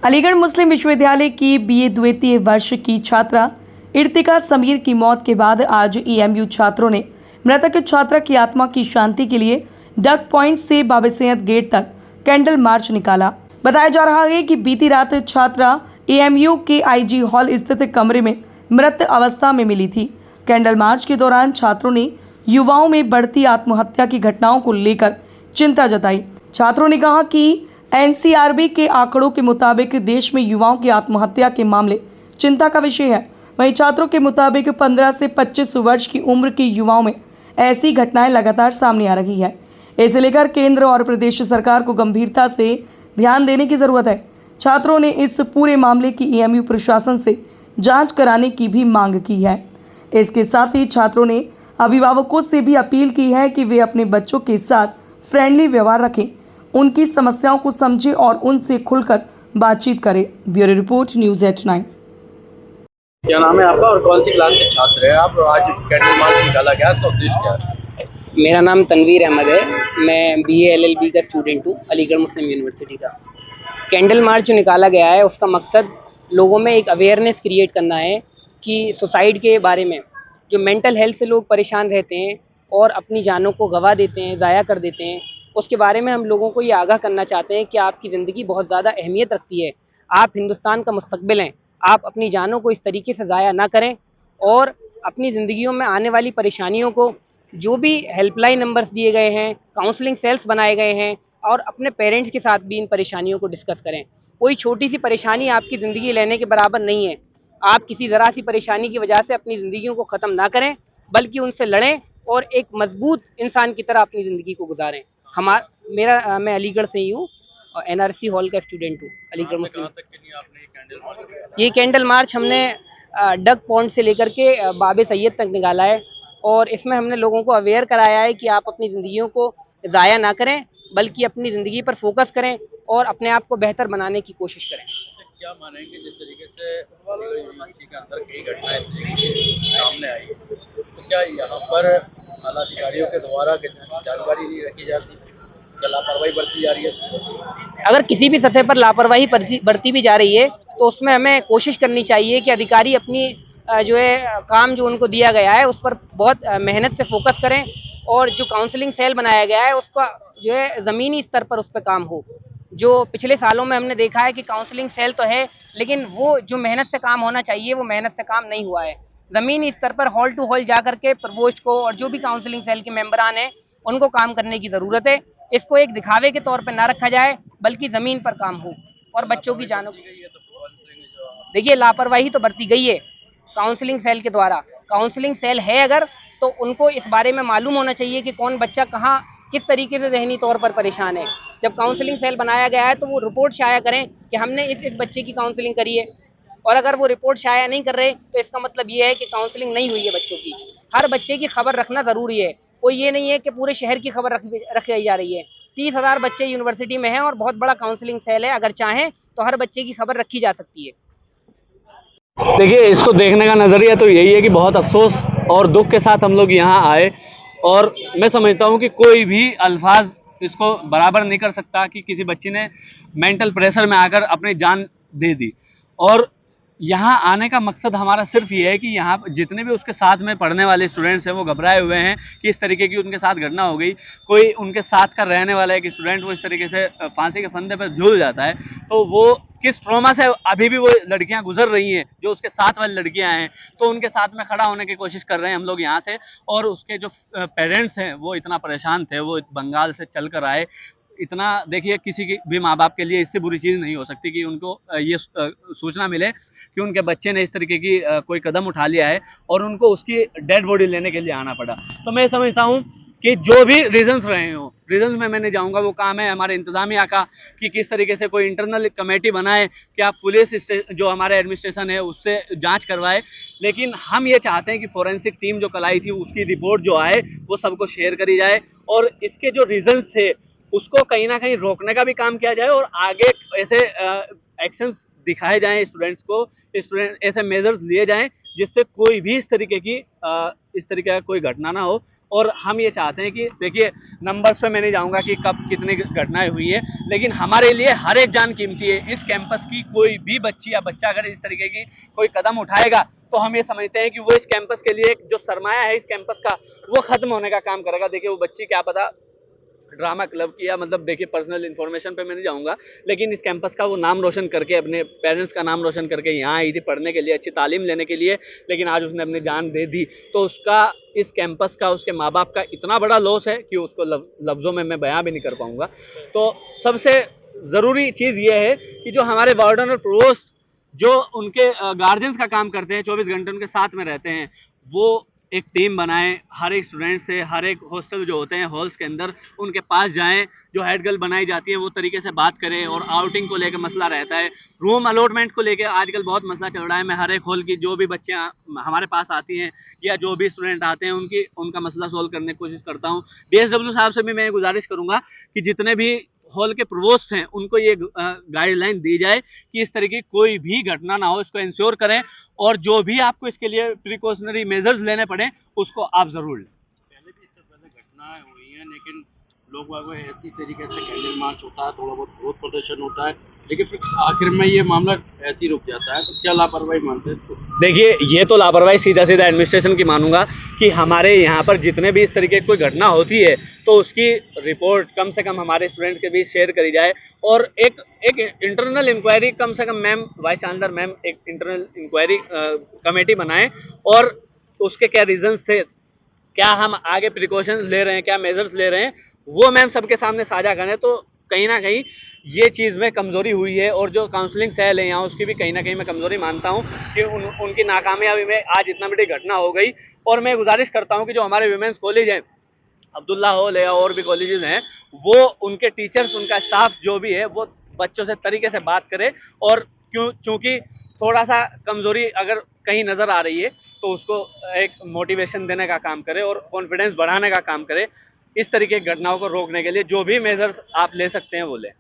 अलीगढ़ मुस्लिम विश्वविद्यालय की बीए द्वितीय वर्ष की छात्रा इर्तिका समीर की मौत के बाद आज एएमयू छात्रों ने मृतक छात्रा की आत्मा की शांति के लिए डक पॉइंट से बाबा सैयद गेट तक कैंडल मार्च निकाला। बताया जा रहा है कि बीती रात छात्रा एएमयू के आईजी हॉल स्थित कमरे में मृत अवस्था में मिली थी। कैंडल मार्च के दौरान छात्रों ने युवाओं में बढ़ती आत्महत्या की घटनाओं को लेकर चिंता जताई। छात्रों ने कहा कि एनसीआरबी के आंकड़ों के मुताबिक देश में युवाओं की आत्महत्या के मामले चिंता का विषय है। वहीं छात्रों के मुताबिक 15 से 25 वर्ष की उम्र के युवाओं में ऐसी घटनाएं लगातार सामने आ रही है। इसे लेकर केंद्र और प्रदेश सरकार को गंभीरता से ध्यान देने की जरूरत है। छात्रों ने इस पूरे मामले की एएमयू प्रशासन से जांच कराने की भी मांग की है। इसके साथ ही छात्रों ने अभिभावकों से भी अपील की है कि वे अपने बच्चों के साथ फ्रेंडली व्यवहार रखें, उनकी समस्याओं को समझें और उनसे खुलकर बातचीत करें। Bureau report, news at nine. क्या नाम है आपका और कौन सी क्लास के छात्र हैं आप? आज कैंडल मार्च निकाला गया, इसका उद्देश्य क्या है? मेरा नाम तनवीर अहमद है। मैं बीए एलएलबी का स्टूडेंट हूँ, अलीगढ़ मुस्लिम यूनिवर्सिटी का। कैंडल मार्च जो निकाला गया है उसका मकसद लोगों में एक अवेयरनेस क्रिएट करना है कि सुसाइड के बारे में, जो मेंटल हेल्थ से लोग परेशान रहते हैं और अपनी जानों को गंवा देते हैं, ज़ाया कर देते हैं, उसके बारे में हम लोगों को ये आगाह करना चाहते हैं कि आपकी ज़िंदगी बहुत ज़्यादा अहमियत रखती है। आप हिंदुस्तान का मुस्तकबिल हैं। आप अपनी जानों को इस तरीके से ज़ाया ना करें और अपनी ज़िंदगियों में आने वाली परेशानियों को, जो भी हेल्पलाइन नंबर्स दिए गए हैं, काउंसलिंग सेल्स बनाए गए हैं, और अपने पेरेंट्स के साथ भी इन परेशानियों को डिस्कस करें। कोई छोटी सी परेशानी आपकी ज़िंदगी लेने के बराबर नहीं है। आप किसी ज़रा सी परेशानी की वजह से अपनी ज़िंदगियों को ख़त्म ना करें, बल्कि उनसे लड़ें और एक मजबूत इंसान की तरह अपनी ज़िंदगी को गुजारें। मैं अलीगढ़ से ही हूँ और एनआरसी हॉल का स्टूडेंट हूँ, अलीगढ़ मुस्लिम। ये कैंडल मार्च हमने डक पॉइंट से लेकर के बाबे सैयद तक निकाला है और इसमें हमने लोगों को अवेयर कराया है कि आप अपनी ज़िंदगियों को ज़ाया ना करें, बल्कि अपनी ज़िंदगी पर फोकस करें और अपने आप को बेहतर बनाने की कोशिश करें। क्या मानेंगे जिस तरीके से अलीगढ़ यूनिवर्सिटी के अंदर कई घटनाएं इस तरीके की सामने आई, तो क्या यहाँ पर आला अधिकारियों के द्वारा जानकारी नहीं रखी जाती, क्या लापरवाही बरती जा रही है? अगर किसी भी सतह पर लापरवाही बरती भी जा रही है तो उसमें हमें कोशिश करनी चाहिए कि अधिकारी अपनी जो है काम जो उनको दिया गया है उस पर बहुत मेहनत से फोकस करें और जो काउंसलिंग सेल बनाया गया है उसका जो है ज़मीनी स्तर पर उस पर काम हो। जो पिछले सालों में हमने देखा है कि काउंसलिंग सेल तो है, लेकिन वो जो मेहनत से काम होना चाहिए वो मेहनत से काम नहीं हुआ है। ज़मीनी स्तर पर हॉल टू हॉल जा करके प्रवोस्ट को और जो भी काउंसलिंग सेल के मेंबरान हैं उनको काम करने की ज़रूरत है। इसको एक दिखावे के तौर पर ना रखा जाए, बल्कि ज़मीन पर काम हो और बच्चों की जानों। देखिए, लापरवाही तो बरती गई है काउंसलिंग सेल के द्वारा। काउंसलिंग सेल है अगर, तो उनको इस बारे में मालूम होना चाहिए कि कौन बच्चा कहाँ किस तरीके से ज़हनी तौर पर परेशान है। जब काउंसलिंग सेल बनाया गया है तो वो रिपोर्ट शाया करें कि हमने इस बच्चे की काउंसलिंग करी है, और अगर वो रिपोर्ट शाया नहीं कर रहे तो इसका मतलब ये है कि काउंसलिंग नहीं हुई है बच्चों की। हर बच्चे की खबर रखना ज़रूरी है। कोई ये नहीं है कि पूरे शहर की खबर रखी जा रही है। 30,000 बच्चे यूनिवर्सिटी में हैं और बहुत बड़ा काउंसलिंग सेल है। अगर चाहें तो हर बच्चे की खबर रखी जा सकती है। देखिए, इसको देखने का नज़रिया तो यही है कि बहुत अफसोस और दुख के साथ हम लोग यहाँ आए, और मैं समझता हूँ कि कोई भी अल्फाज इसको बराबर नहीं कर सकता कि किसी बच्ची ने मेंटल प्रेशर में आकर अपनी जान दे दी। और यहाँ आने का मकसद हमारा सिर्फ ये है कि यहाँ जितने भी उसके साथ में पढ़ने वाले स्टूडेंट्स हैं वो घबराए हुए हैं कि इस तरीके की उनके साथ घटना हो गई। कोई उनके साथ का रहने वाला एक स्टूडेंट वो इस तरीके से फांसी के फंदे पर झूल जाता है, तो वो किस ट्रॉमा से अभी भी वो लड़कियां गुजर रही हैं, जो उसके साथ वाली लड़कियां हैं, तो उनके साथ में खड़ा होने की कोशिश कर रहे हैं हम लोग यहाँ से। और उसके जो पेरेंट्स हैं वो इतना परेशान थे, वो बंगाल से चल कर आए। इतना देखिए, किसी की भी माँ बाप के लिए इससे बुरी चीज़ नहीं हो सकती कि उनको ये सूचना मिले कि उनके बच्चे ने इस तरीके की कोई कदम उठा लिया है और उनको उसकी डेड बॉडी लेने के लिए आना पड़ा। तो मैं समझता हूँ कि जो भी रीजंस रहे हो, रीजंस में मैं नहीं जाऊँगा, वो काम है हमारे इंतजामिया का कि किस तरीके से कोई इंटरनल कमेटी बनाए, क्या पुलिस जो हमारे एडमिनिस्ट्रेशन है उससे जांच करवाए। लेकिन हम ये चाहते हैं कि फोरेंसिक टीम जो कल आई थी उसकी रिपोर्ट जो आए वो सबको शेयर करी जाए, और इसके जो रीजंस थे उसको कहीं ना कहीं रोकने का भी काम किया जाए, और आगे ऐसे एक्शंस दिखाए जाएं स्टूडेंट्स को, ऐसे मेजर्स लिए जाएं जिससे कोई भी इस तरीके का कोई घटना ना हो और हम ये चाहते हैं कि देखिए, नंबर्स पे मैं नहीं जाऊंगा कि कब कितनी घटनाएं हुई है, लेकिन हमारे लिए हर एक जान कीमती है। इस कैंपस की कोई भी बच्ची या बच्चा अगर इस तरीके की कोई कदम उठाएगा तो हम ये समझते हैं कि वो इस कैंपस के लिए जो सरमाया है इस कैंपस का, वो खत्म होने का काम करेगा। देखिए, वो बच्ची क्या पता ड्रामा क्लब किया, मतलब देखिए पर्सनल इन्फॉर्मेशन पे मैं नहीं जाऊंगा, लेकिन इस कैंपस का वो नाम रोशन करके, अपने पेरेंट्स का नाम रोशन करके यहाँ आई थी पढ़ने के लिए, अच्छी तालीम लेने के लिए, लेकिन आज उसने अपनी जान दे दी। तो उसका, इस कैंपस का, उसके माँ बाप का इतना बड़ा लॉस है कि उसको लफ्ज़ों में मैं बयां भी नहीं कर पाऊंगा। तो सबसे ज़रूरी चीज़ ये है कि जो हमारे वार्डन और प्रोवोस्ट जो उनके गार्जियंस का काम करते हैं, 24 घंटे उनके साथ में रहते हैं, वो एक टीम बनाएं, हर एक स्टूडेंट से, हर एक हॉस्टल जो होते हैं हॉल्स के अंदर, उनके पास जाएं, जो हेड गर्ल बनाई जाती है वो तरीके से बात करें। और आउटिंग को लेकर मसला रहता है, रूम अलॉटमेंट को लेकर आजकल बहुत मसला चल रहा है। मैं हर एक हॉल की जो भी बच्चियाँ हमारे पास आती हैं या जो भी स्टूडेंट आते हैं उनका मसला सोल्व करने की कोशिश करता हूँ। DSW साहब से भी मैं गुजारिश करूँगा कि जितने भी हॉल के प्रोवोस्ट हैं उनको ये गाइडलाइन दी जाए कि इस तरह की कोई भी घटना ना हो, इसको इंश्योर करें, और जो भी आपको इसके लिए प्रिकॉशनरी मेजर्स लेने पड़े उसको आप जरूर लें। पहले भी इससे पहले घटनाएं हुई हैं, लेकिन लोग बाग में ऐसी तरीके से कैंडल मार्च होता है, थोड़ा बहुत विरोध प्रदर्शन होता है, लेकिन फिर आखिर में ये मामला ऐसे ही रुक जाता है। तो क्या लापरवाही मानते हैं इसको? देखिए, ये तो लापरवाही सीधा एडमिनिस्ट्रेशन की मानूंगा कि हमारे यहाँ पर जितने भी इस तरीके की कोई घटना होती है तो उसकी रिपोर्ट कम से कम हमारे स्टूडेंट्स के बीच शेयर करी जाए, और एक इंटरनल इंक्वायरी कम से कम मैम, वाइस चांसलर मैम एक इंटरनल इंक्वायरी कमेटी बनाएं, और उसके क्या रीजंस थे, क्या हम आगे प्रिकॉशंस ले रहे हैं, क्या मेजर्स ले रहे हैं, वो मैम सबके सामने साझा करें। तो कहीं ना कहीं ये चीज़ में कमज़ोरी हुई है, और जो काउंसलिंग सेल है यहाँ उसकी भी कहीं ना कहीं मैं कमज़ोरी मानता हूँ कि उनकी नाकामयाबी में आज इतना बड़ी घटना हो गई। और मैं गुजारिश करता हूँ कि जो हमारे वुमेंस कॉलेज हैं, अब्दुल्ला हॉल है और भी कॉलेजेस हैं, वो उनके टीचर्स, उनका स्टाफ जो भी है वो बच्चों से तरीके से बात करे, और चूँकि थोड़ा सा कमज़ोरी अगर कहीं नज़र आ रही है तो उसको एक मोटिवेशन देने का काम करे और कॉन्फिडेंस बढ़ाने का काम करे। इस तरीके की घटनाओं को रोकने के लिए जो भी मेजर्स आप ले सकते हैं वो लें।